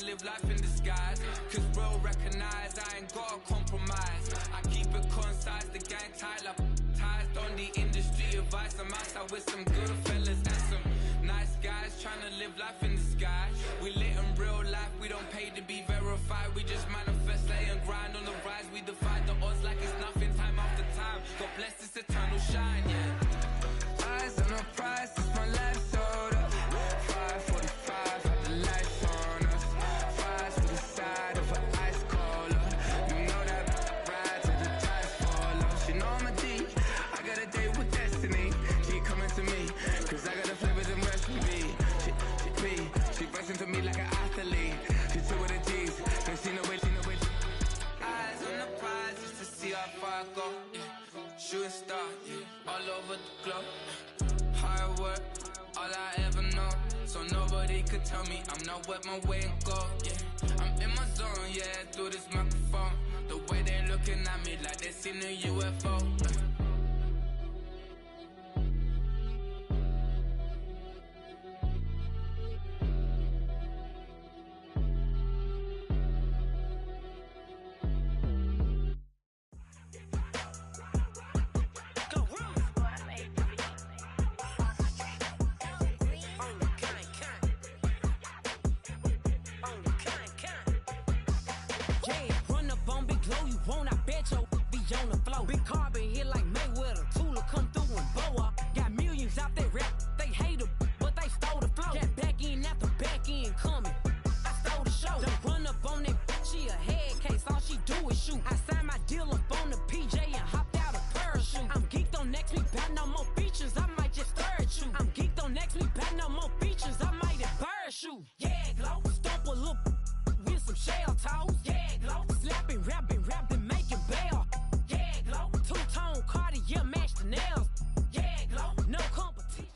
to live life in disguise. Cause real recognize I ain't gotta compromise. I keep it concise, the gang tied up. Ties on the industry advice. I'm outside with some good fellas and some nice guys trying to live life in disguise. We lit in real life, we don't pay to be verified. We just manifest, lay and grind on the rise. We defy the odds like it's nothing, time after time. God bless this eternal shine, yeah. Eyes on the prize, it's my life sold up. 5:45, had the lights on us. Fries to the side of an ice cola. You know that ride till the tires fall off. She know I'm a D, I got a date with destiny. She coming to me, cause I got the flavors and recipe. She bustin' to me like an athlete. She two with the G's, and she know it. Eyes on the prize just to see how far I go, yeah. Shooting star, yeah, all over the globe. Hard work, all I ever know. So nobody could tell me I'm not wet my way and go, yeah. I'm in my zone, yeah, through this microphone. The way they looking at me like they seen a UFO. On the floor, big carbon here like Mayweather. Tula come through and blow up. Got millions out there rap. They hate her, but they stole the flow. Got back in after back in coming. I stole the show. Don't run up on that. She a head case. All she do is shoot. I signed my deal up on the PJ and hopped out a parachute. I'm geeked on next week. Back no more features. I might just third shoot. I'm geeked on next week. Back no more features. I might embarrass shoot. Yeah, glow. Stomp a little with some shell toes. Yeah, glow. Slapping, rapping, making bail. Two-tone Cartier match the nails. Yeah, glow, no competition.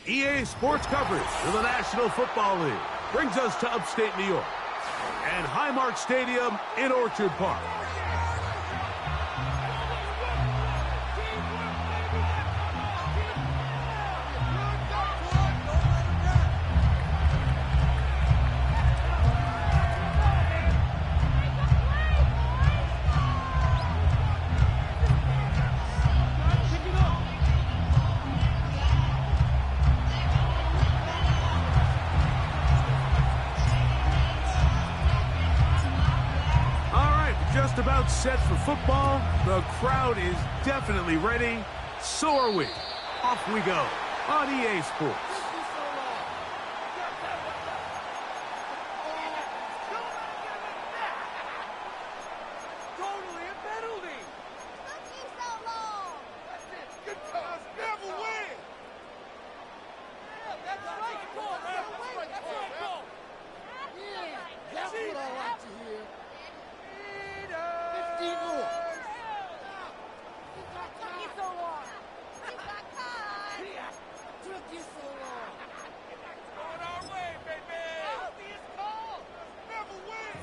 EA Sports coverage of the National Football League brings us to upstate New York and Highmark Stadium in Orchard Park. Just about set for football. The crowd is definitely ready. So are we. Off we go on EA Sports.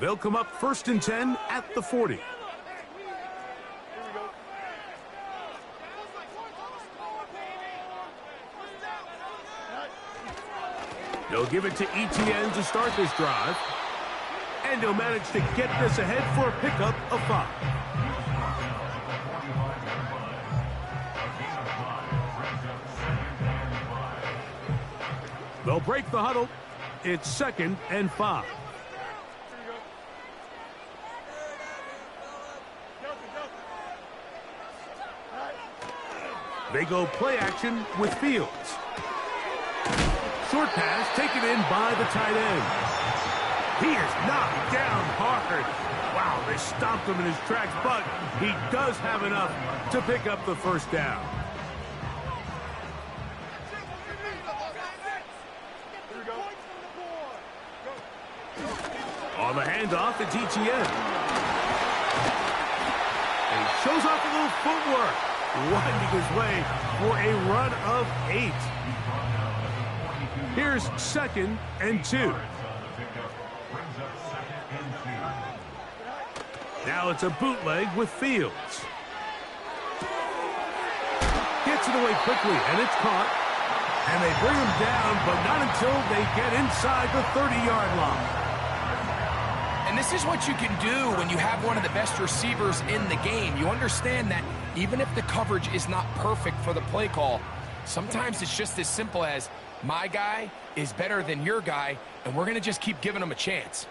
They'll come up 1st and 10 at the 40. They'll give it to ETN to start this drive. And he'll manage to get this ahead for a pickup of 5. They'll break the huddle. It's 2nd and 5. They go play action with Fields. Short pass taken in by the tight end. He is knocked down hard. Wow, they stopped him in his tracks, but he does have enough to pick up the first down. On the handoff, it's ETN. And he shows off a little footwork, winding his way for a run of 8. Here's 2nd and 2. Now it's a bootleg with Fields. Gets it away quickly, and it's caught. And they bring him down, but not until they get inside the 30-yard line. this is what you can do when you have one of the best receivers in the game. You understand that even if the coverage is not perfect for the play call, sometimes it's just as simple as my guy is better than your guy, and we're going to just keep giving him a chance.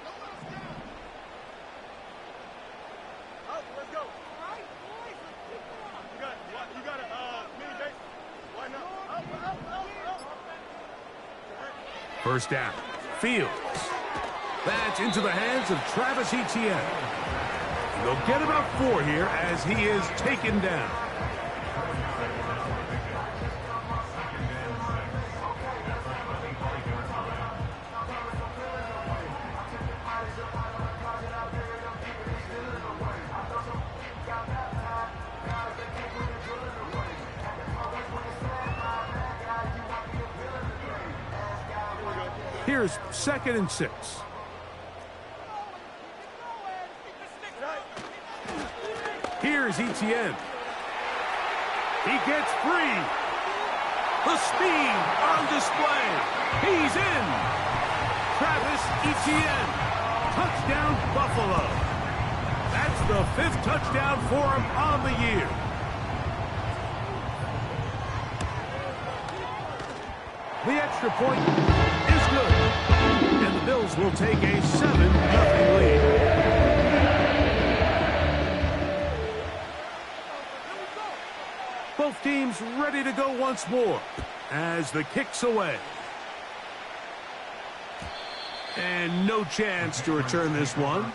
First down. Fields. That's into the hands of Travis Etienne. They'll get about 4 here as he is taken down. Here's 2nd and 6. Here's Etienne. He gets free. The speed on display. He's in. Travis Etienne. Touchdown, Buffalo. That's the 5th touchdown for him on the year. The extra point is good. And the Bills will take a 7-0 lead. Both teams ready to go once more as the kick's away. And no chance to return this one.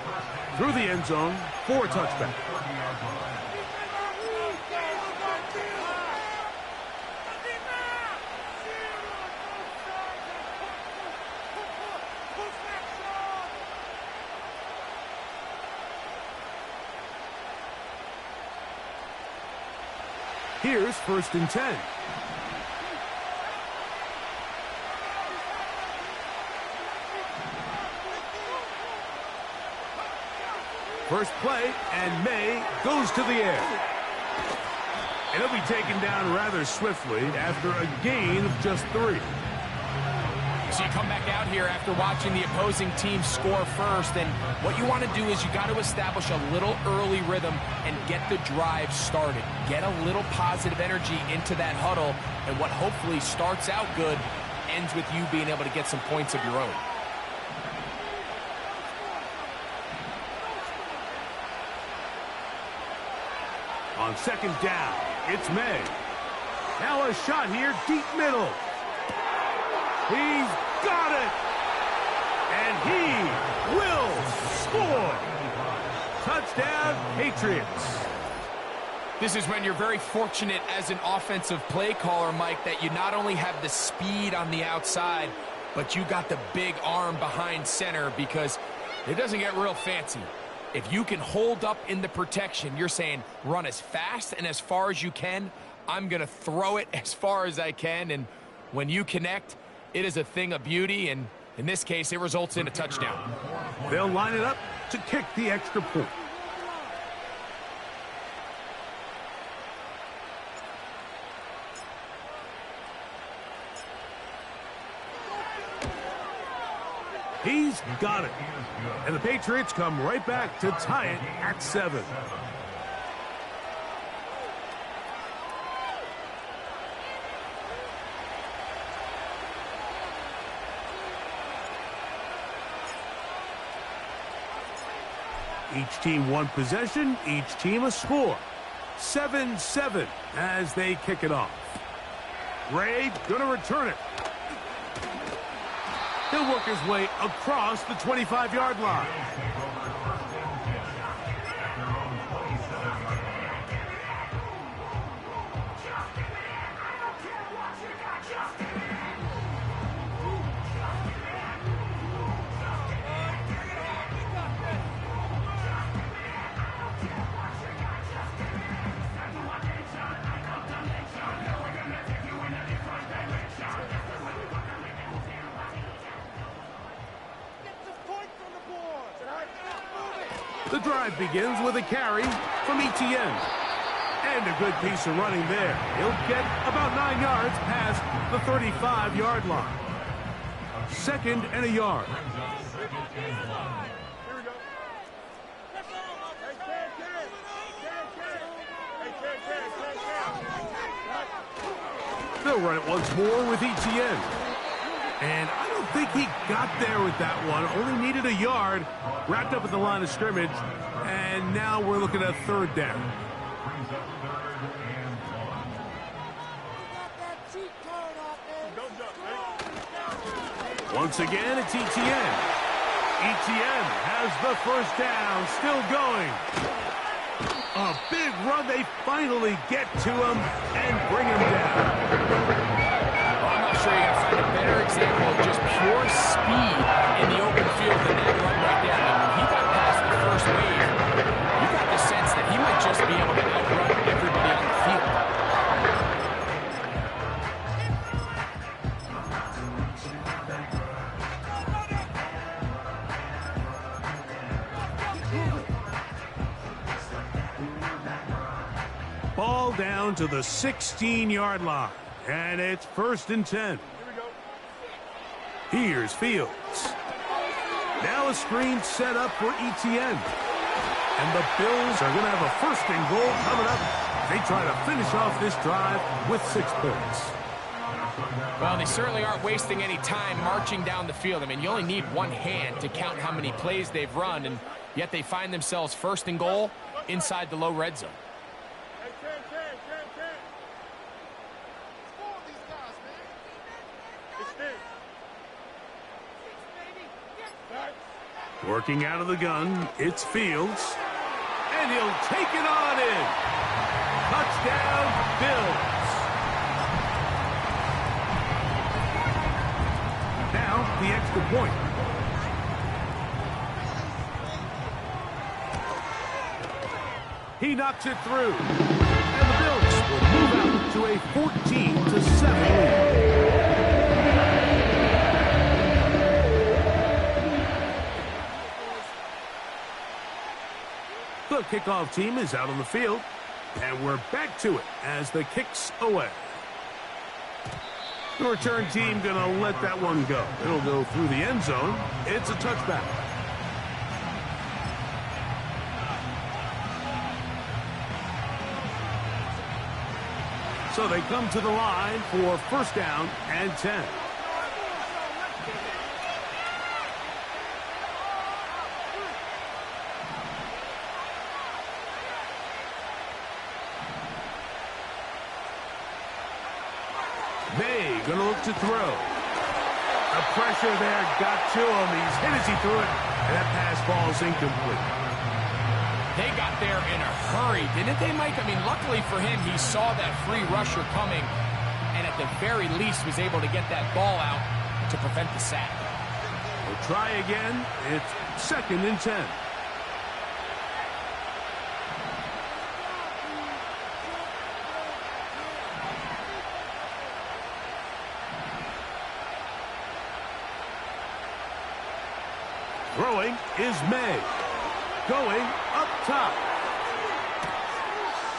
Through the end zone for a touchback. Here's 1st and 10. First play, and May goes to the air. And he'll be taken down rather swiftly after a gain of just 3. So you come back out here after watching the opposing team score first, and what you want to do is you got to establish a little early rhythm and get the drive started. Get a little positive energy into that huddle, and what hopefully starts out good ends with you being able to get some points of your own. On 2nd down, it's May. Now a shot here, deep middle. He's got it! And he will score! Touchdown, Patriots. This is when you're very fortunate as an offensive play caller, Mike, that you not only have the speed on the outside, but you got the big arm behind center, because it doesn't get real fancy. If you can hold up in the protection, you're saying run as fast and as far as you can. I'm going to throw it as far as I can, and when you connect, it is a thing of beauty, and in this case, it results in a touchdown. They'll line it up to kick the extra point. He's got it. And the Patriots come right back to tie it at 7. Each team one possession, each team a score. 7-7 as they kick it off. Ray gonna return it. He'll work his way across the 25-yard line. The drive begins with a carry from Etienne. And a good piece of running there. He'll get about 9 yards past the 35-yard line. 2nd and a yard. They'll run it once more with ETN. And I don't think he got there with that one. Only needed a yard. Wrapped up at the line of scrimmage. And now we're looking at third down. Once again, it's ETN. ETN has the first down, still going. A big run. They finally get to him and bring him down. Well, I'm not sure you're going to find a better example of just pure speed in the open field than that run right there. I mean, when he got past the first wave, you got the sense that he might just be able to outrun everybody on the field. Ball down to the 16-yard line, and it's 1st and 10. Here's Fields. Now a screen set up for ETN. And the Bills are going to have a 1st and goal coming up. They try to finish off this drive with 6 points. Well, they certainly aren't wasting any time marching down the field. I mean, you only need one hand to count how many plays they've run, and yet they find themselves 1st and goal inside the low red zone. Working out of the gun, it's Fields. And he'll take it on in. Touchdown, Bills. Now, the extra point. He knocks it through. And the Bills will move out to a 14-7 lead. The kickoff team is out on the field, and we're back to it as the kick's away. The return team going to let that one go. It'll go through the end zone. It's a touchback. So they come to the line for 1st down and 10. May going to look to throw. The pressure there got to him. He's hit as he threw it, and that pass falls incomplete. They got there in a hurry, didn't they, Mike? I mean, luckily for him, he saw that free rusher coming, and at the very least was able to get that ball out to prevent the sack. We'll try again. It's 2nd and 10. Throwing is May. Going up top.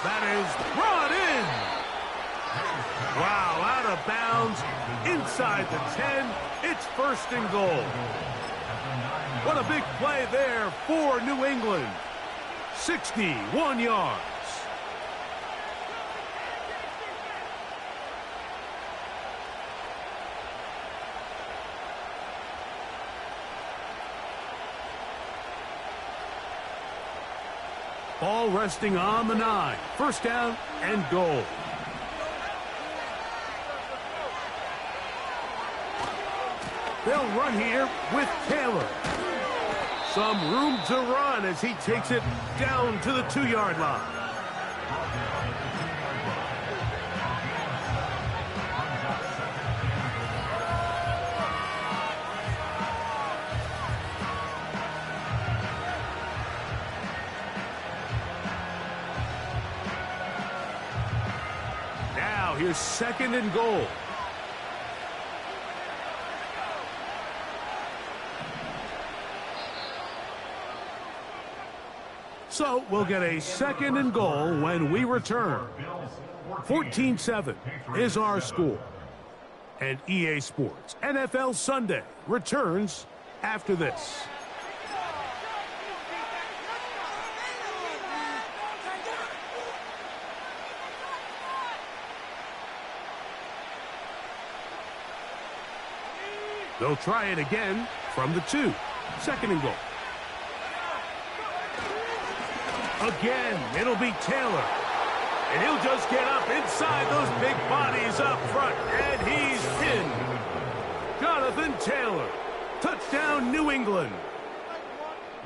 That is brought in. Wow, out of bounds. Inside the 10. It's 1st and goal. What a big play there for New England. 61 yards. Ball resting on the 9. 1st down and goal. They'll run here with Taylor. Some room to run as he takes it down to the 2-yard line. Here's 2nd and goal. So we'll get a 2nd and goal when we return. 14-7 is our score. And EA Sports NFL Sunday returns after this. They'll try it again from the 2. Second and goal. Again, it'll be Taylor. And he'll just get up inside those big bodies up front. And he's pinned. Jonathan Taylor. Touchdown, New England.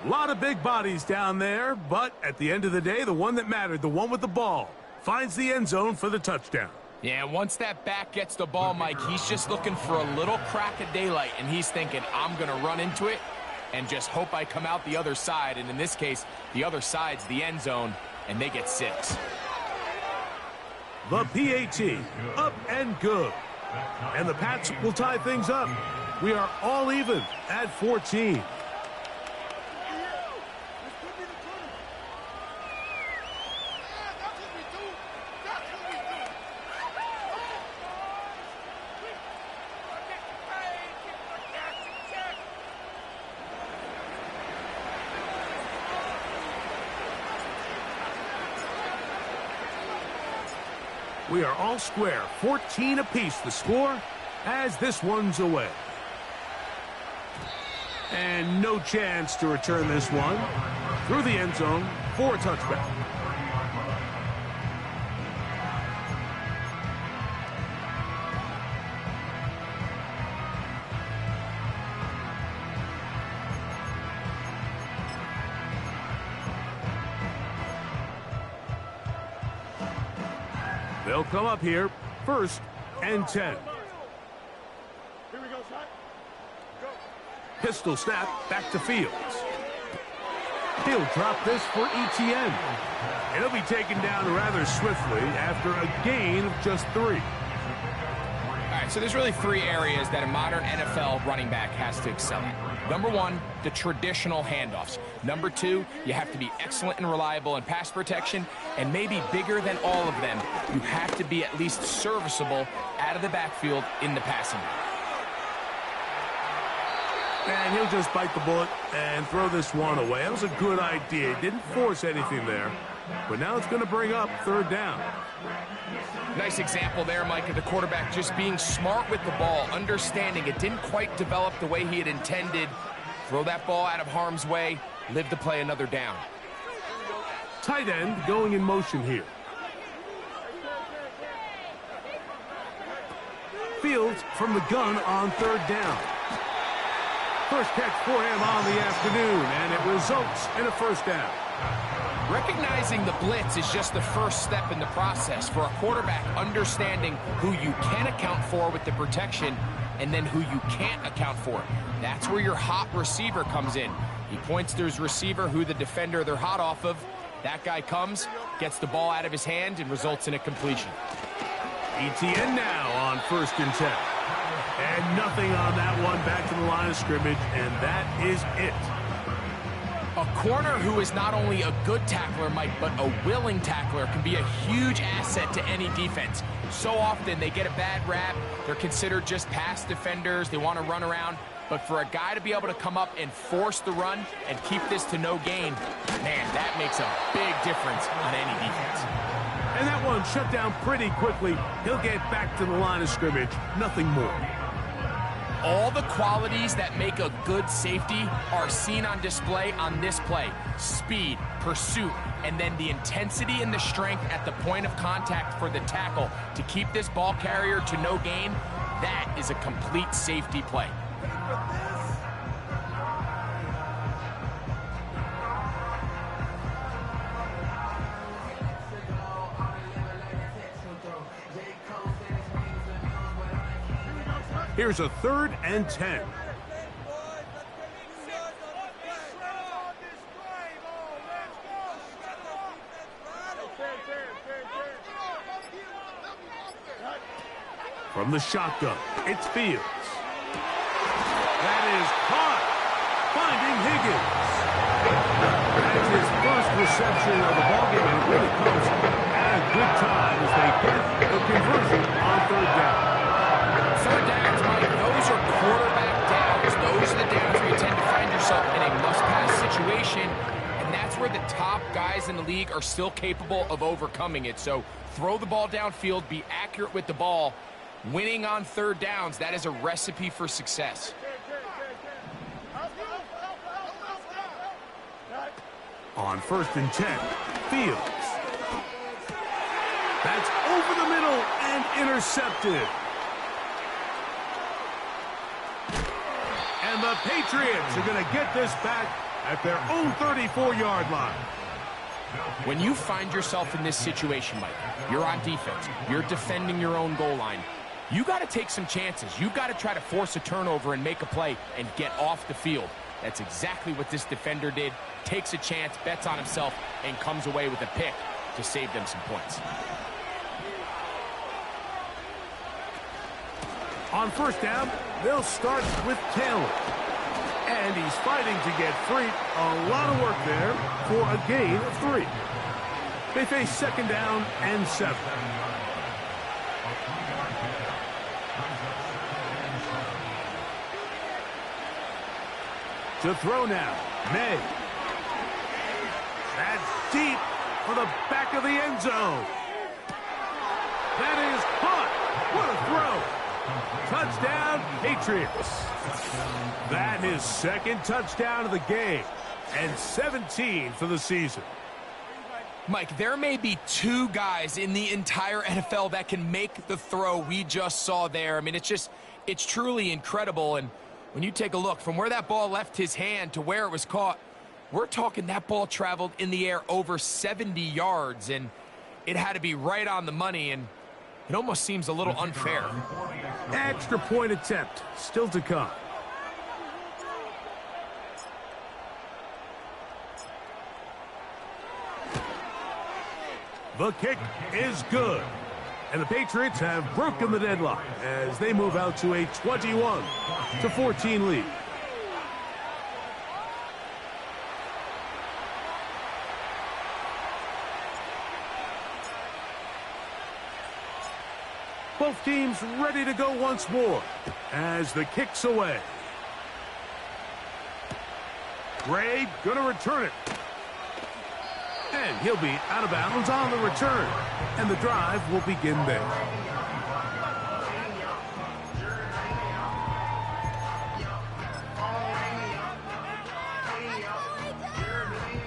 A lot of big bodies down there, but at the end of the day, the one that mattered, the one with the ball, finds the end zone for the touchdown. Yeah, once that back gets the ball, Mike, he's just looking for a little crack of daylight, and he's thinking, I'm going to run into it and just hope I come out the other side. And in this case, the other side's the end zone, and they get 6. The PAT, up and good. And the Pats will tie things up. We are all even at 14. We are all square, 14 apiece the score as this one's away. And no chance to return this one through the end zone for a touchback. They'll come up here, 1st and 10. Here we go, son. Go. Pistol snap back to Fields. He'll drop this for ETN. And he'll be taken down rather swiftly after a gain of just 3. All right, so there's really 3 areas that a modern NFL running back has to excel at. Number 1, the traditional handoffs. Number 2, you have to be excellent and reliable in pass protection. And maybe bigger than all of them, you have to be at least serviceable out of the backfield in the passing game. And he'll just bite the bullet and throw this one away. That was a good idea. He didn't force anything there. But now it's going to bring up 3rd down. Nice example there, Mike, of the quarterback just being smart with the ball, understanding it didn't quite develop the way he had intended. Throw that ball out of harm's way, live to play another down. Tight end going in motion here. Fields from the gun on 3rd down. First catch for him on the afternoon, and it results in a 1st down. Recognizing the blitz is just the first step in the process for a quarterback, understanding who you can account for with the protection and then who you can't account for. That's where your hot receiver comes in. He points to his receiver, who the defender they're hot off of. That guy comes, gets the ball out of his hand, and results in a completion. ETN now on 1st and 10. And nothing on that one, back to the line of scrimmage, and that is it. A corner who is not only a good tackler, Mike, but a willing tackler can be a huge asset to any defense. So often they get a bad rap. They're considered just pass defenders. They want to run around. But for a guy to be able to come up and force the run and keep this to no gain, man, that makes a big difference on any defense. And that one shut down pretty quickly. He'll get back to the line of scrimmage. Nothing more. All the qualities that make a good safety are seen on display on this play. Speed, pursuit, and then the intensity and the strength at the point of contact for the tackle to keep this ball carrier to no gain. That is a complete safety play. Here's a 3rd and 10. From the shotgun, it's Fields. That is caught, finding Higgins. That's his first reception of the ballgame, and it really comes at a good time as they get the conversion on 3rd down. 3rd downs, Mike, those are quarterback downs. Those are the downs where you tend to find yourself in a must-pass situation, and that's where the top guys in the league are still capable of overcoming it. So throw the ball downfield, be accurate with the ball, Winning on third downs, that is a recipe for success. On 1st and 10, Fields. That's over the middle and intercepted. And the Patriots are going to get this back at their own 34-yard line. When you find yourself in this situation, Mike, you're on defense, you're defending your own goal line, you got to take some chances. You got to try to force a turnover and make a play and get off the field. That's exactly what this defender did. Takes a chance, bets on himself, and comes away with a pick to save them some points. On 1st down, they'll start with Taylor. And he's fighting to get free. A lot of work there for a gain of 3. They face 2nd down and 7. To throw now, May. That's deep for the back of the end zone. That is caught. What a throw. Touchdown, Patriots. That is 2nd touchdown of the game, and 17 for the season. Mike, there may be 2 guys in the entire NFL that can make the throw we just saw there. I mean, it's truly incredible. And when you take a look from where that ball left his hand to where it was caught, we're talking that ball traveled in the air over 70 yards, and it had to be right on the money, and it almost seems a little unfair. Extra point attempt still to come. The kick is good. And the Patriots have broken the deadlock as they move out to a 21-14 lead. Both teams ready to go once more as the kick's away. Gray gonna return it. And he'll be out of bounds on the return. And the drive will begin there.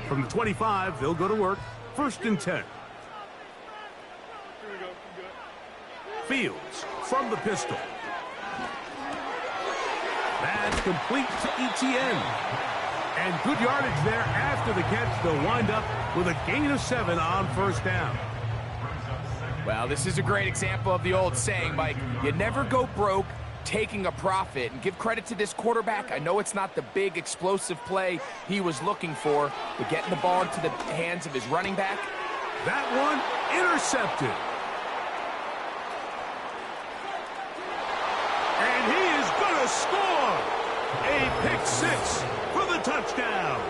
From the 25, they'll go to work. 1st and 10. Fields from the pistol. That's complete to Etienne. And good yardage there after the catch. They'll wind up with a gain of 7 on 1st down. Well, this is a great example of the old saying, Mike. You never go broke taking a profit. And give credit to this quarterback. I know it's not the big explosive play he was looking for, but getting the ball into the hands of his running back. That one intercepted. And he is going to score. A pick 6 for the touchdown.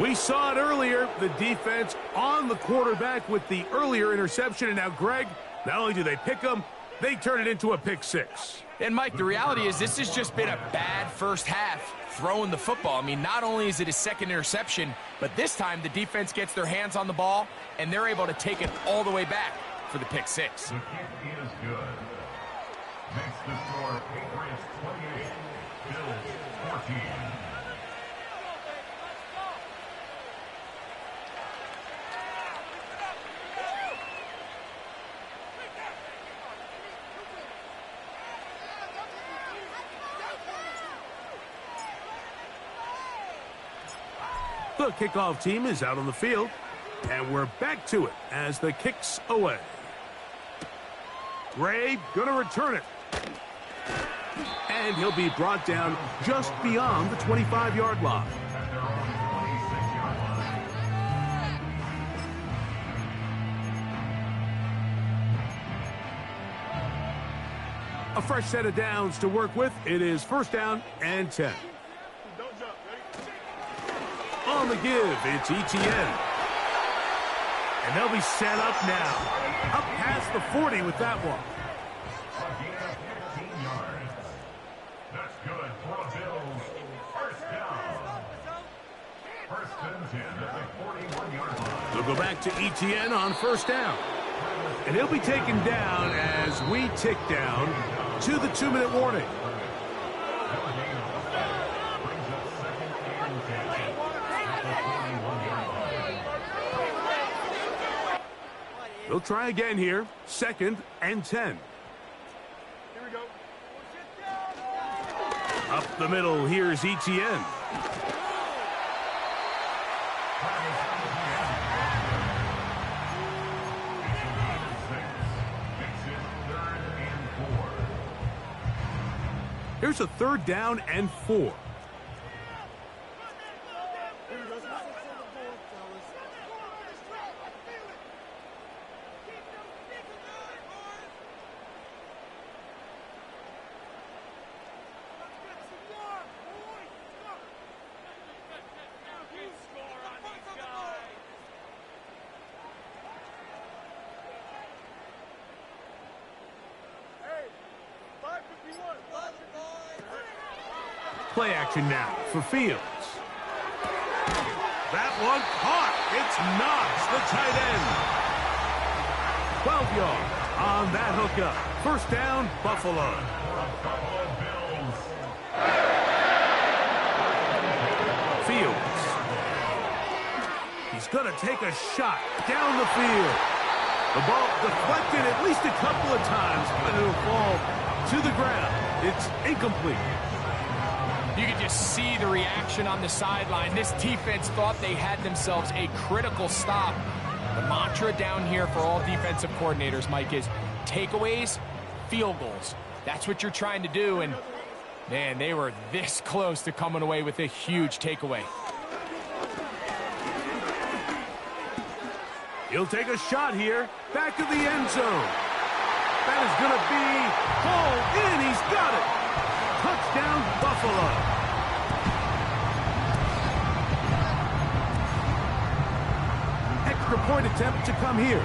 We saw it earlier, the defense on the quarterback with the earlier interception. And now, Greg, not only do they pick him, they turn it into a pick 6. And, Mike, the reality is this has just been a bad first half throwing the football. I mean, not only is it his 2nd interception, but this time the defense gets their hands on the ball, and they're able to take it all the way back for the pick 6. The kick is good. Makes the score Patriots 28, Bills 14. The kickoff team is out on the field, and we're back to it as the kick's away. Gray gonna return it. And he'll be brought down just beyond the 25-yard line. A fresh set of downs to work with. It is 1st down and 10. On the give, it's Etienne. And they'll be set up now. Up past the 40 with that one. That's good for the Bills. 1st down. 1st and 10 at the 41-yard line. They'll go back to Etienne on 1st down. And he'll be taken down as we tick down to the 2-minute warning. They'll try again here. 2nd and 10. Here we go. Up the middle, here's Etienne. Here's a 3rd down and 4. Play action now for Fields. That one caught. It's Knox, the tight end. 12 yards on that hookup. 1st down, Buffalo. Fields. He's going to take a shot down the field. The ball deflected at least a couple of times, but it'll fall to the ground. It's incomplete. You can just see the reaction on the sideline. This defense thought they had themselves a critical stop. The mantra down here for all defensive coordinators, Mike, is takeaways, field goals. That's what you're trying to do, and, man, they were this close to coming away with a huge takeaway. He'll take a shot here, back of the end zone. That is going to be hauled in. He's got it. Touchdown, Buffalo. Extra point attempt to come here.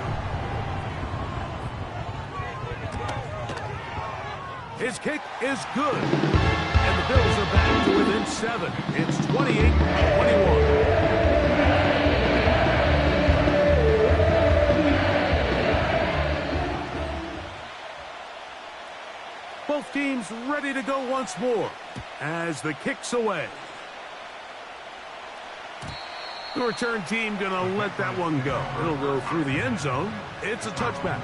His kick is good. And the Bills are back to within 7. It's 28-21. Both teams ready to go once more as the kick's away. The return team going to let that one go. It'll go through the end zone. It's a touchback.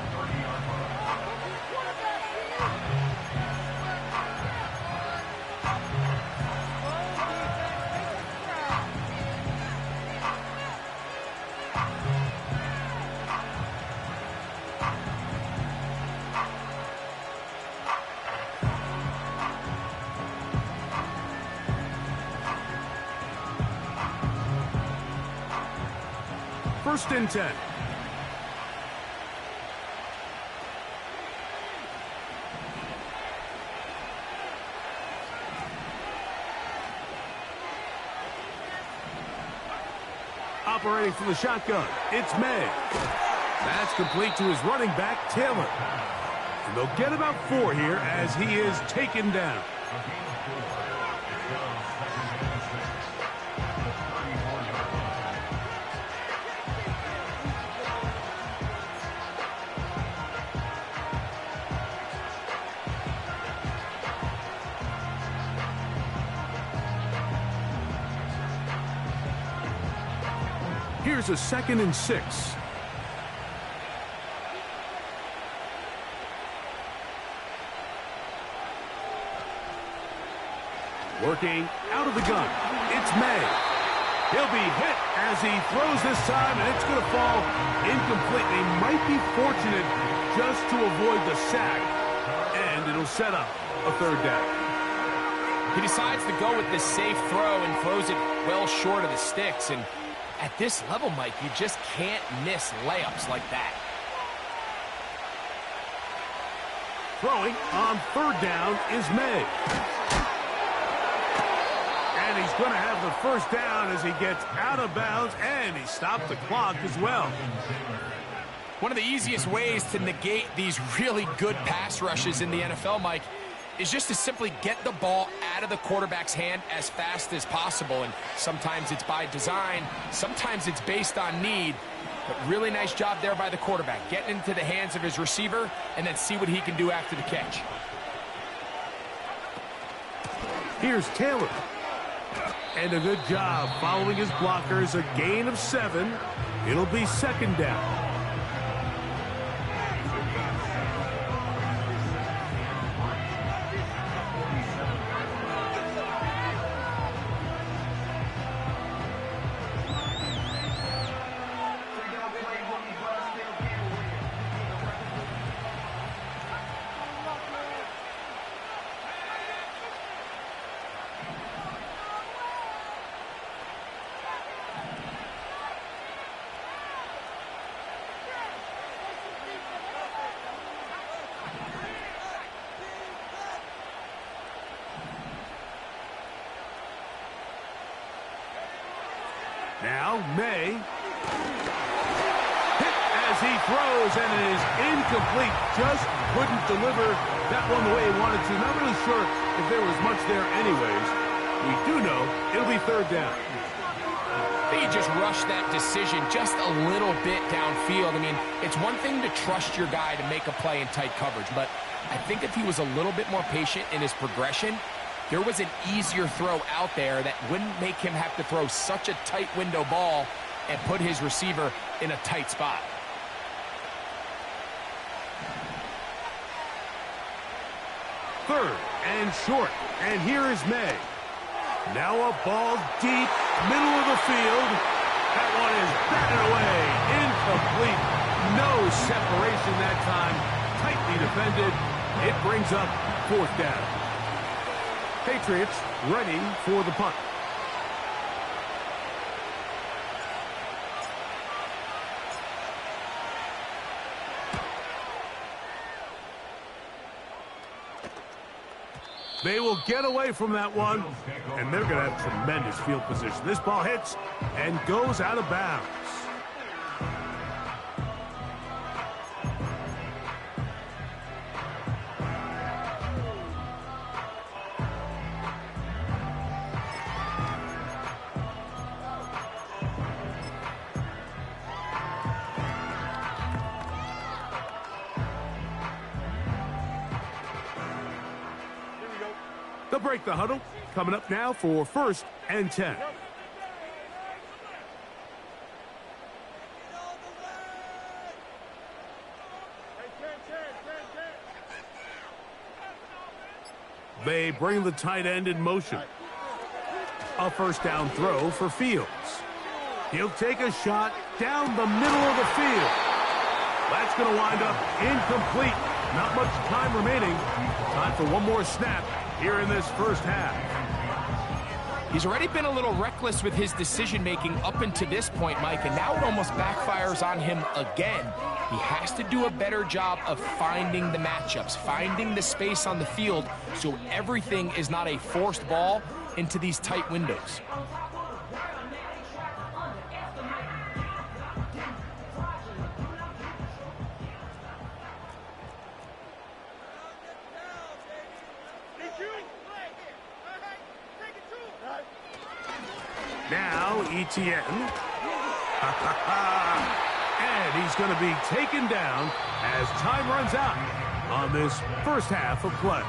First and 10. Operating from the shotgun, it's May. That's complete to his running back, Taylor. And they'll get about 4 here as he is taken down. Here's a 2nd and 6. Working out of the gun. It's May. He'll be hit as he throws this time, and it's going to fall incomplete. They might be fortunate just to avoid the sack, and it'll set up a 3rd down. He decides to go with this safe throw and throws it well short of the sticks, and at this level, Mike, you just can't miss layups like that. Throwing on 3rd down is May. And he's going to have the 1st down as he gets out of bounds, and he stopped the clock as well. One of the easiest ways to negate these really good pass rushes in the NFL, Mike, is just to simply get the ball out of the quarterback's hand as fast as possible. And sometimes it's by design, sometimes it's based on need. But really nice job there by the quarterback, getting into the hands of his receiver and then see what he can do after the catch. Here's Taylor. And a good job following his blockers, a gain of 7. It'll be second down. Now, May. Hit as he throws, and it is incomplete. Just couldn't deliver that one the way he wanted to. Not really sure if there was much there anyways. We do know it'll be third down. I think he just rushed that decision just a little bit downfield. I mean, it's one thing to trust your guy to make a play in tight coverage, but I think if he was a little bit more patient in his progression, there was an easier throw out there that wouldn't make him have to throw such a tight window ball and put his receiver in a tight spot. Third and short, and here is May. Now a ball deep, middle of the field. That one is batted away, incomplete. No separation that time, tightly defended. It brings up fourth down. Patriots ready for the punt. They will get away from that one, and they're going to have tremendous field position. This ball hits and goes out of bounds. They'll break the huddle. Coming up now for 1st and 10. They bring the tight end in motion. A first down throw for Fields. He'll take a shot down the middle of the field. That's going to wind up incomplete. Not much time remaining. Time for one more snap here in this first half. He's already been a little reckless with his decision-making up until this point, Mike, and now it almost backfires on him again. He has to do a better job of finding the matchups, finding the space on the field so everything is not a forced ball into these tight windows. Now, Etienne. And he's going to be taken down as time runs out on this first half of play.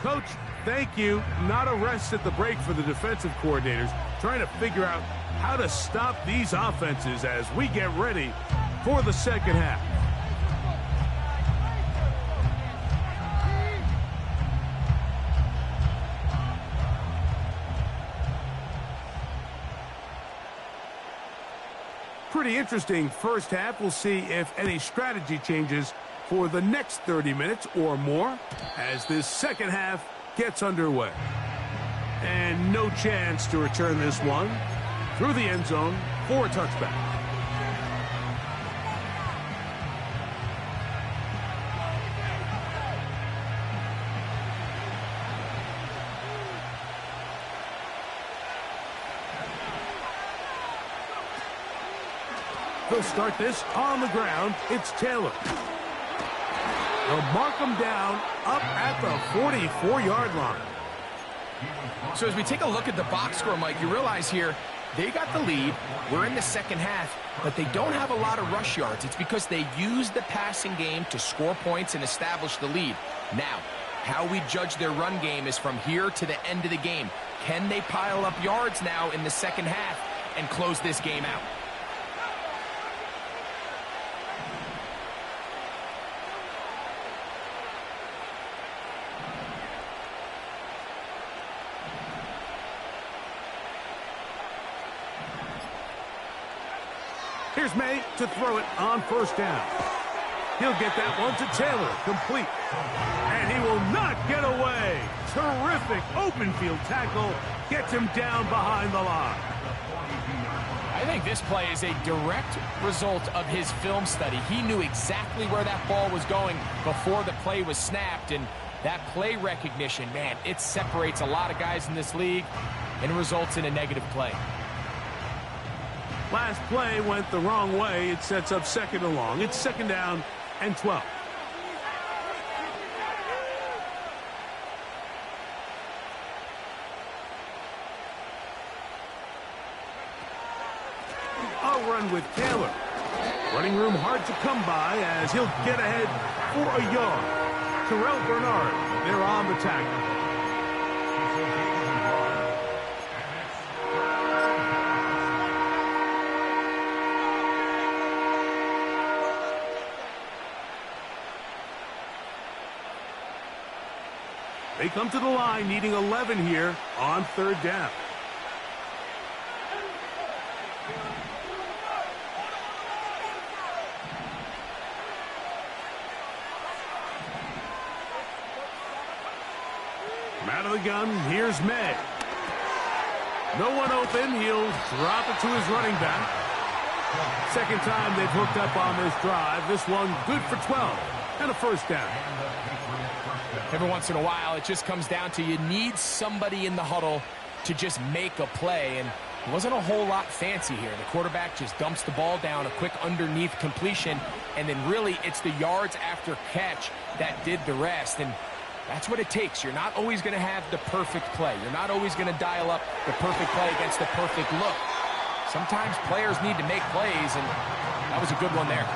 Coach, thank you. Not a rest at the break for the defensive coordinators, trying to figure out how to stop these offenses as we get ready for the second half. Pretty interesting first half. We'll see if any strategy changes for the next 30 minutes or more as this second half gets underway. And no chance to return this one through the end zone for a touchback. They'll start this on the ground. It's Taylor. They'll mark him down up at the 44-yard line. So as we take a look at the box score, Mike, you realize here they got the lead. We're in the second half, but they don't have a lot of rush yards. It's because they used the passing game to score points and establish the lead. Now, how we judge their run game is from here to the end of the game. Can they pile up yards now in the second half and close this game out? Here's May to throw it on first down. He'll get that one to Taylor, complete. And he will not get away. Terrific open field tackle. Gets him down behind the line. I think this play is a direct result of his film study. He knew exactly where that ball was going before the play was snapped. And that play recognition, man, it separates a lot of guys in this league and results in a negative play. Last play went the wrong way. It sets up second and long. It's second down and 12. A run with Taylor. Running room hard to come by as he'll get ahead for a yard. Terrell Bernard, they're on the tackle. They come to the line needing 11 here on third down. From out of the gun, here's May. No one open. He'll drop it to his running back. Second time they've hooked up on this drive. This one good for 12 and a first down. Every once in a while, it just comes down to you need somebody in the huddle to just make a play, and it wasn't a whole lot fancy here. The quarterback just dumps the ball down, a quick underneath completion, and then really it's the yards after catch that did the rest, and that's what it takes. You're not always going to have the perfect play. You're not always going to dial up the perfect play against the perfect look. Sometimes players need to make plays, and that was a good one there.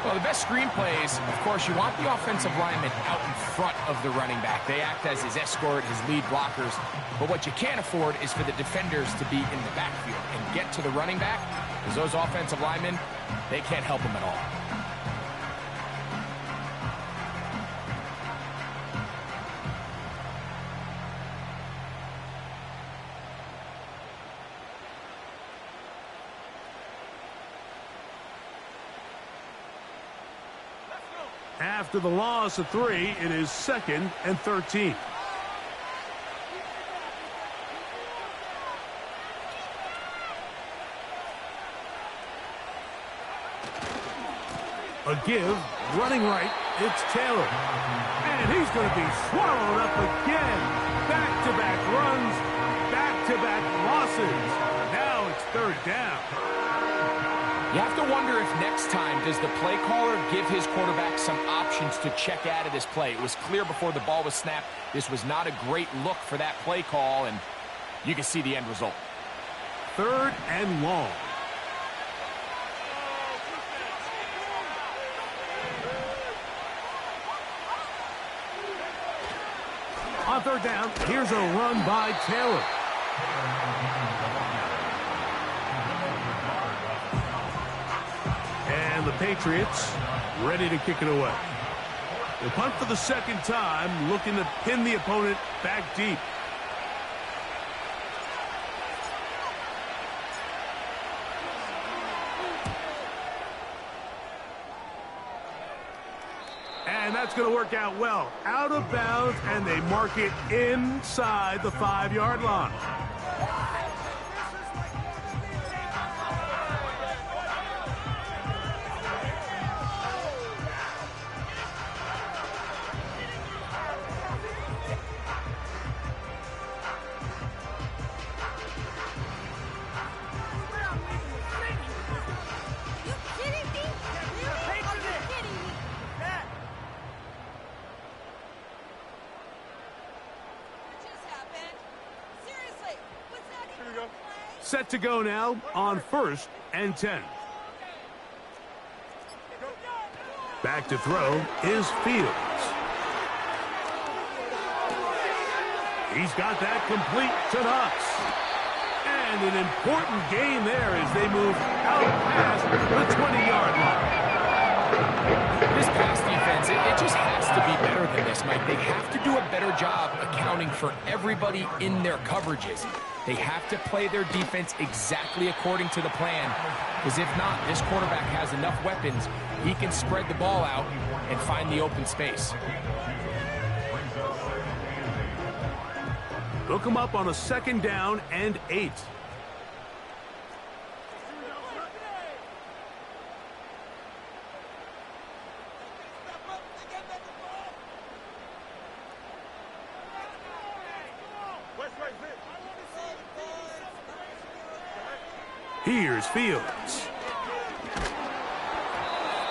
Well, the best screen plays, of course, you want the offensive lineman out in front of the running back. They act as his escort, his lead blockers. But what you can't afford is for the defenders to be in the backfield and get to the running back, because those offensive linemen, they can't help him at all. After the loss of 3, it is second and 13. A give, running right, it's Taylor. And he's going to be swallowed up again. Back-to-back runs, back-to-back losses. Now it's third down. You have to wonder if next time does the play caller give his quarterback some options to check out of this play. It was clear before the ball was snapped this was not a great look for that play call, and you can see the end result. Third and long. On third down, here's a run by Taylor. And the Patriots ready to kick it away. They punt for the second time, looking to pin the opponent back deep. That's going to work out well. Out of bounds, and they mark it inside the 5-yard line. Set to go now on 1st and 10. Back to throw is Fields. He's got that complete to Knox. And an important gain there as they move out past the 20-yard line. This pass defense, it just has to be better than this, Mike. They have to do a better job accounting for everybody in their coverages. They have to play their defense exactly according to the plan, because if not, this quarterback has enough weapons, he can spread the ball out and find the open space. Look him up on a 2nd down and 8. Here's Fields.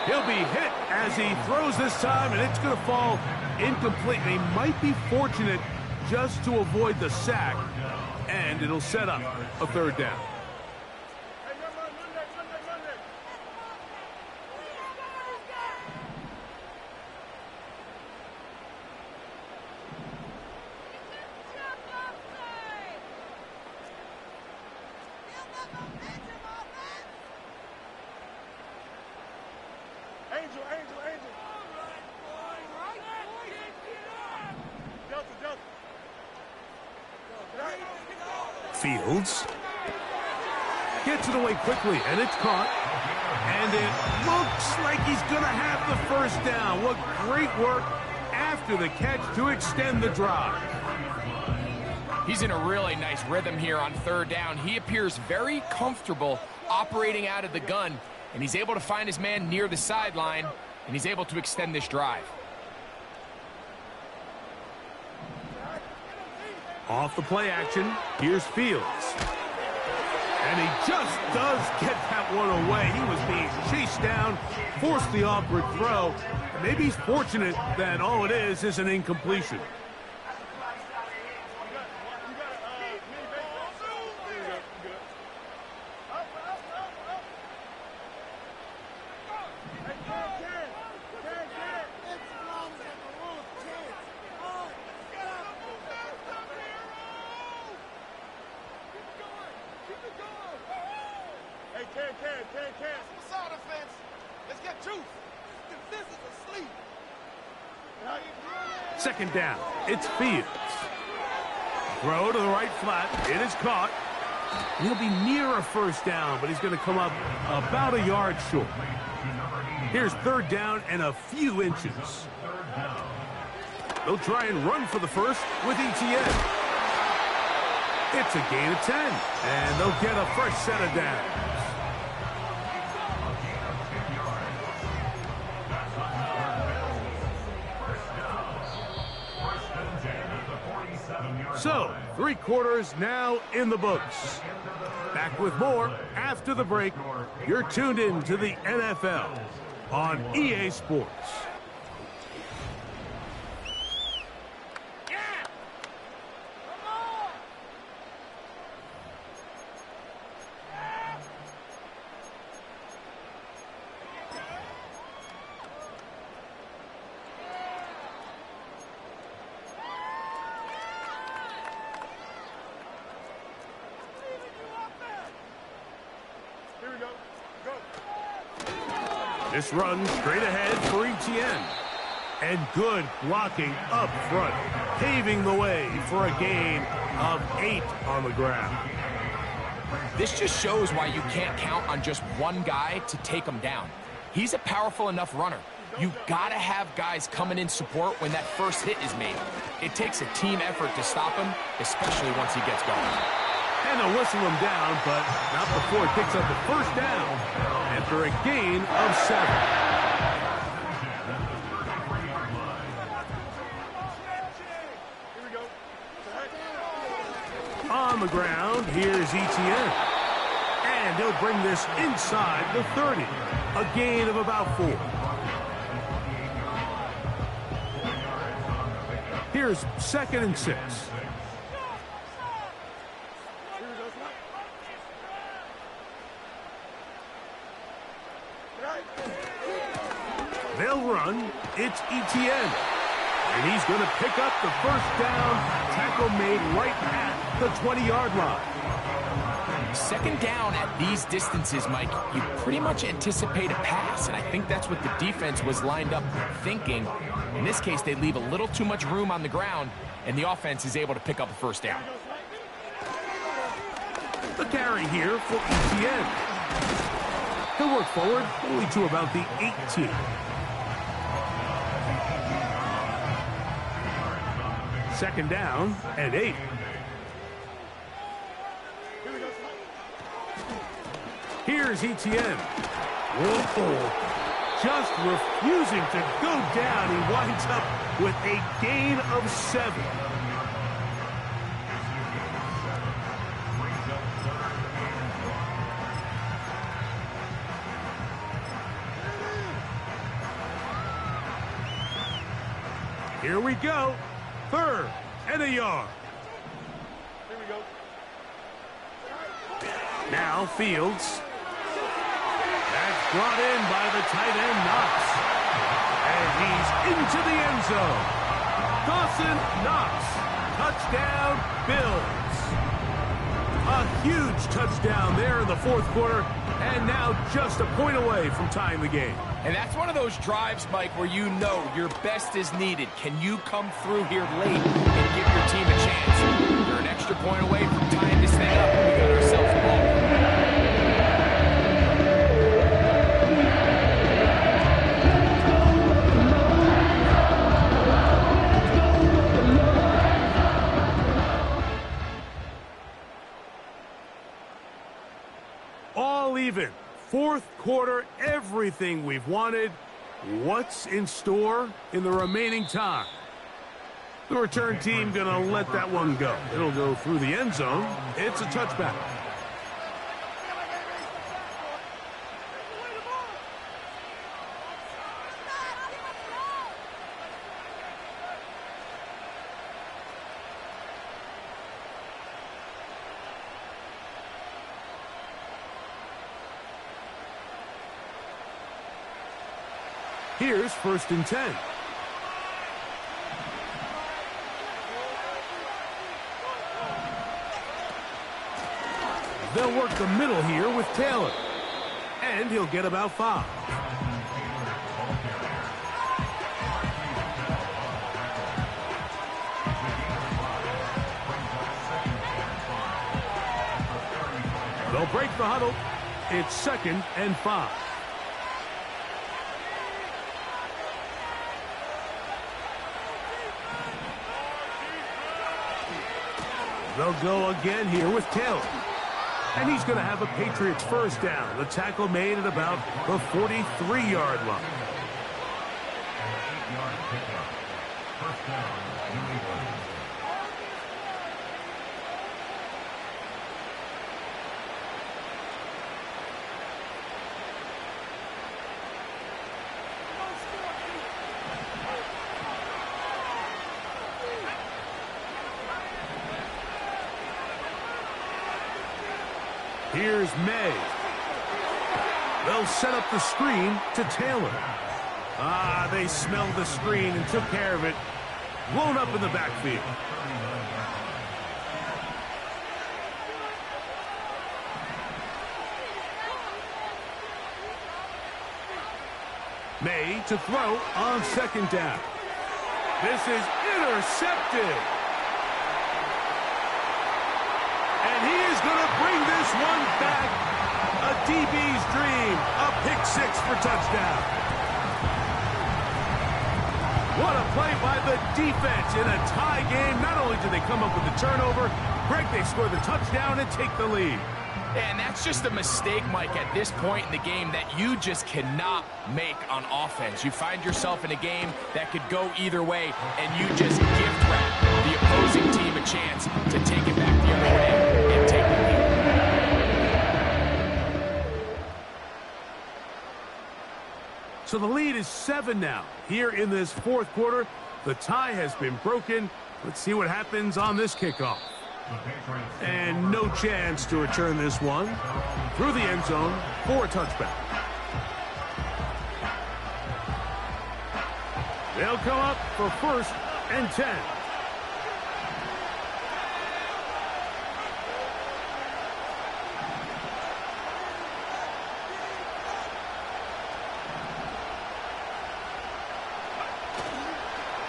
He'll be hit as he throws this time, and it's going to fall incomplete. They might be fortunate just to avoid the sack, and it'll set up a 3rd down. Fields gets it away quickly, and it's caught. And it looks like he's going to have the 1st down. What great work after the catch to extend the drive. He's in a really nice rhythm here on 3rd down. He appears very comfortable operating out of the gun, and he's able to find his man near the sideline, and he's able to extend this drive. Off the play action, here's Fields. And he just does get that one away. He was being chased down, forced the awkward throw. Maybe he's fortunate that all it is an incompletion. Second down, it's Fields. Throw to the right flat, it is caught. He'll be near a 1st down, but he's going to come up about a yard short. Here's 3rd down and a few inches. They'll try and run for the 1st with ETN. It's a gain of 10, and they'll get a fresh set of downs. So, 3 quarters now in the books. Back with more after the break. You're tuned in to the NFL on EA Sports. This run straight ahead for ETN. And good blocking up front, paving the way for a gain of 8 on the ground. This just shows why you can't count on just one guy to take him down. He's a powerful enough runner. You gotta have guys coming in support when that first hit is made. It takes a team effort to stop him, especially once he gets going. And they'll whistle him down, but not before it picks up the first down after a gain of 7. On the ground, here's Etienne. And he'll bring this inside the 30. A gain of about 4. Here's 2nd and 6. They'll run. It's Etienne. And he's going to pick up the first down. Tackle made right at the 20-yard line. 2nd down at these distances, Mike, you pretty much anticipate a pass, and I think that's what the defense was lined up thinking. In this case, they leave a little too much room on the ground, and the offense is able to pick up a first down. The carry here for Etienne. He'll work forward only to about the 18. Second down and 8. Here's Etienne. Whoa. Just refusing to go down. He winds up with a gain of 7. Here we go. 3rd and a yard. Here we go. Now Fields. That's brought in by the tight end, Knox. And he's into the end zone. Dawson Knox. Touchdown, Bills. A huge touchdown there in the 4th quarter. And now just a point away from tying the game. And that's one of those drives, Mike, where you know your best is needed. Can you come through here late and give your team a chance? You're an extra point away from tying this thing up. We got ourselves a ball. All even. 4th quarter, everything we've wanted. What's in store in the remaining time? The return team going to let that one go. It'll go through the end zone. It's a touchback. Here's 1st and 10. They'll work the middle here with Taylor. And he'll get about 5. They'll break the huddle. It's 2nd and 5. They'll go again here with Taylor. And he's going to have a Patriots first down. The tackle made at about the 43-yard line. 8-yard pickup. First down, New England. Here's May. They'll set up the screen to Taylor. They smelled the screen and took care of it. Blown up in the backfield. May to throw on 2nd down. This is intercepted. And he is going to bring this one back. A DB's dream. A pick 6 for touchdown. What a play by the defense in a tie game. Not only did they come up with the turnover, Greg, they score the touchdown and take the lead. And that's just a mistake, Mike, at this point in the game that you just cannot make on offense. You find yourself in a game that could go either way, and you just gift wrap the opposing team a chance to take it back the other way and take the lead. So the lead is 7 now. Here in this fourth quarter, the tie has been broken. Let's see what happens on this kickoff. And no chance to return this one through the end zone for a touchback. They'll come up for 1st and 10.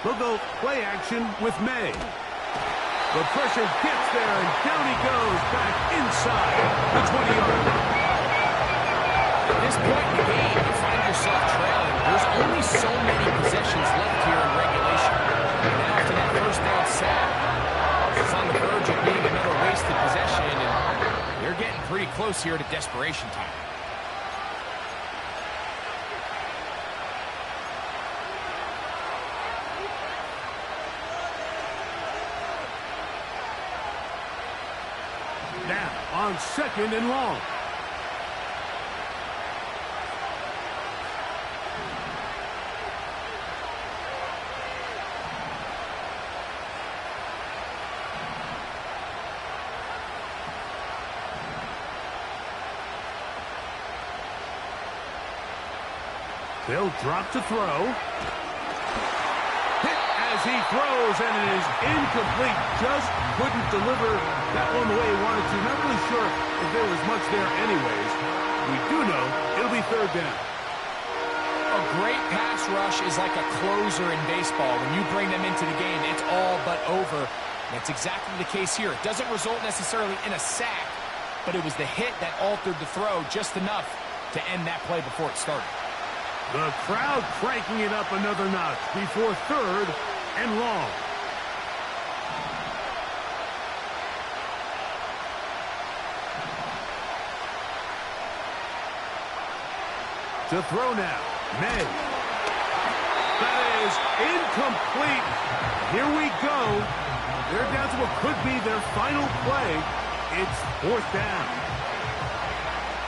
They'll go play action with May. The pressure gets there, and down he goes back inside the 20-yard line. At this point in the game, you find yourself trailing. There's only so many possessions left here in regulation. Now after that first down sack, it's on the verge of being another wasted possession, and they're getting pretty close here to desperation time. Now on 2nd and long. They'll drop to throw. Hit as he throws, and it is incomplete. Just couldn't deliver that one the way he wanted to. Not really sure if there was much there anyways. We do know it'll be 3rd down. A great pass rush is like a closer in baseball. When you bring them into the game, it's all but over. That's exactly the case here. It doesn't result necessarily in a sack, but it was the hit that altered the throw just enough to end that play before it started. The crowd cranking it up another notch before 3rd and long. To throw now, May. That is incomplete. Here we go. They're down to what could be their final play. It's 4th down.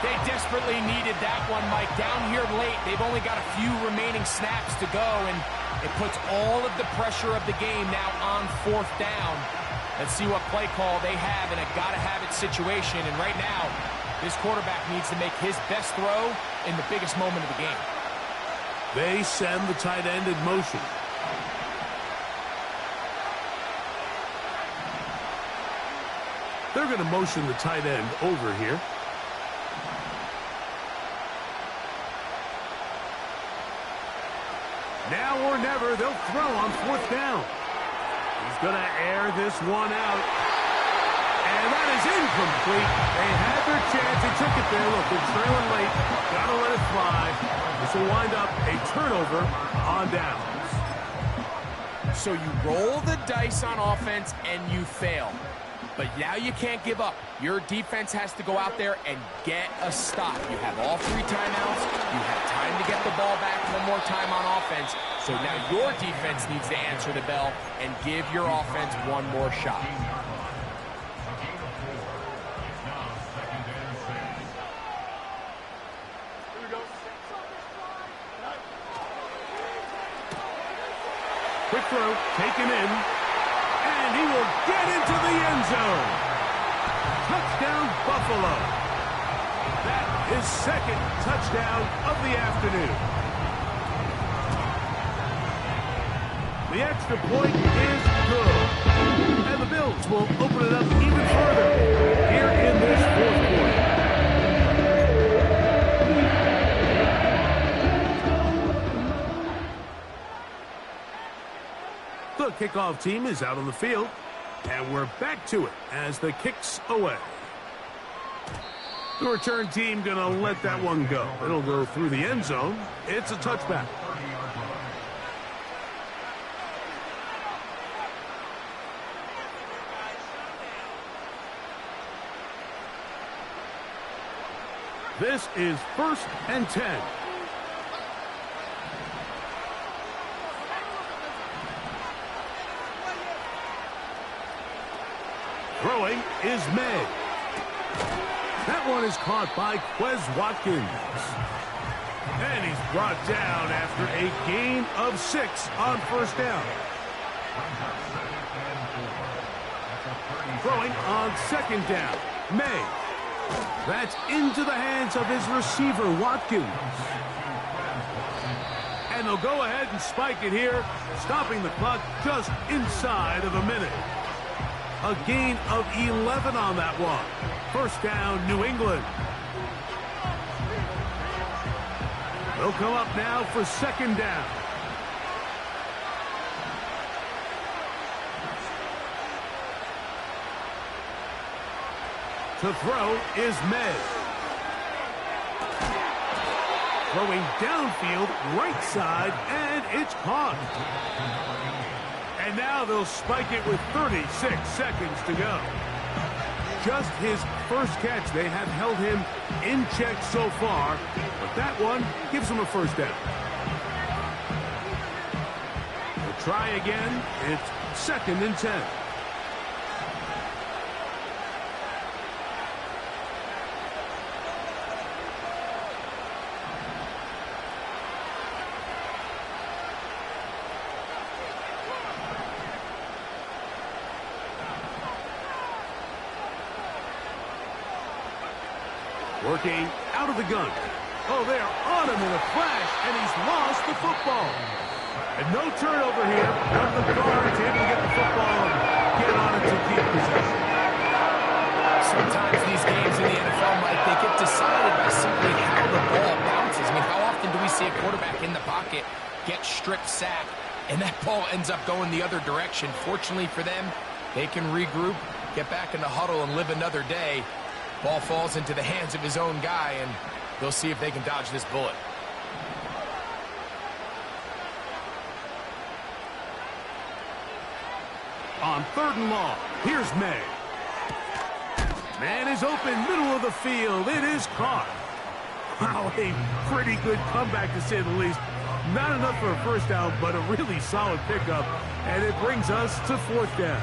They desperately needed that one, Mike. Down here late, they've only got a few remaining snaps to go, and it puts all of the pressure of the game now on 4th down. Let's see what play call they have in a gotta-have-it situation, and right now, this quarterback needs to make his best throw in the biggest moment of the game. They send the tight end in motion. They're going to motion the tight end over here. Now or never, they'll throw on 4th down. He's going to air this one out. And that is incomplete. They had their chance. They took it there. Look, they're trailing late. Got to let it fly. This will wind up a turnover on downs. So you roll the dice on offense and you fail. But now you can't give up. Your defense has to go out there and get a stop. You have all 3 timeouts. You have time to get the ball back one more time on offense. So now your defense needs to answer the bell and give your offense one more shot. Quick throw, taken in, and he will get into the end zone. Touchdown, Buffalo. That is 2nd touchdown of the afternoon. The extra point is good. And the Bills will open it up even further here in this 4th quarter. The kickoff team is out on the field, and we're back to it as the kick's away. The return team going to let that one go. It'll go through the end zone. It's a touchback. This is 1st and 10. Throwing is May. That one is caught by Quez Watkins. And he's brought down after a gain of 6 on 1st down. Throwing on 2nd down, May. That's into the hands of his receiver, Watkins. And they'll go ahead and spike it here, stopping the clock just inside of a minute. A gain of 11 on that one. 1st down, New England. They'll come up now for 2nd down. To throw is May. Throwing downfield, right side, and it's caught. And now they'll spike it with 36 seconds to go. Just his 1st catch. They have held him in check so far, but that one gives him a 1st down. We'll try again. It's 2nd and 10. Working out of the gun. Oh, they're on him in a flash, and he's lost the football. And no turnover here. One of the guards able to get the football and get on it to keep possession. Sometimes these games in the NFL, Mike, they get decided by simply how the ball bounces. I mean, how often do we see a quarterback in the pocket get strip sacked, and that ball ends up going the other direction? Fortunately for them, they can regroup, get back in the huddle, and live another day. Ball falls into the hands of his own guy, and they'll see if they can dodge this bullet. On 3rd and long, here's May. Man is open, middle of the field. It is caught. Wow, a pretty good comeback to say the least. Not enough for a 1st down, but a really solid pickup. And it brings us to 4th down.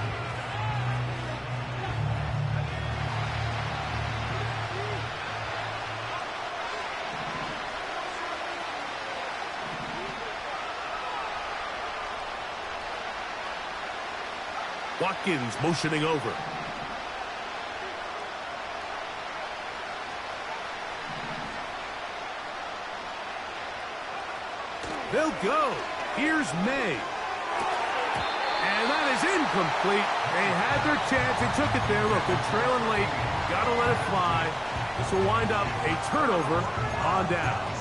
Watkins motioning over. They'll go. Here's May. And that is incomplete. They had their chance. They took it there. Look, they're trailing late. Got to let it fly. This will wind up a turnover on downs.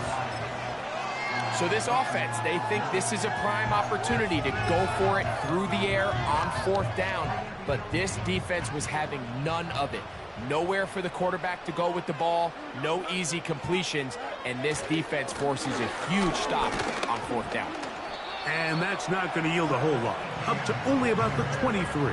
So this offense, they think this is a prime opportunity to go for it through the air on 4th down. But this defense was having none of it. Nowhere for the quarterback to go with the ball, no easy completions, and this defense forces a huge stop on 4th down. And that's not going to yield a whole lot. Up to only about the 23.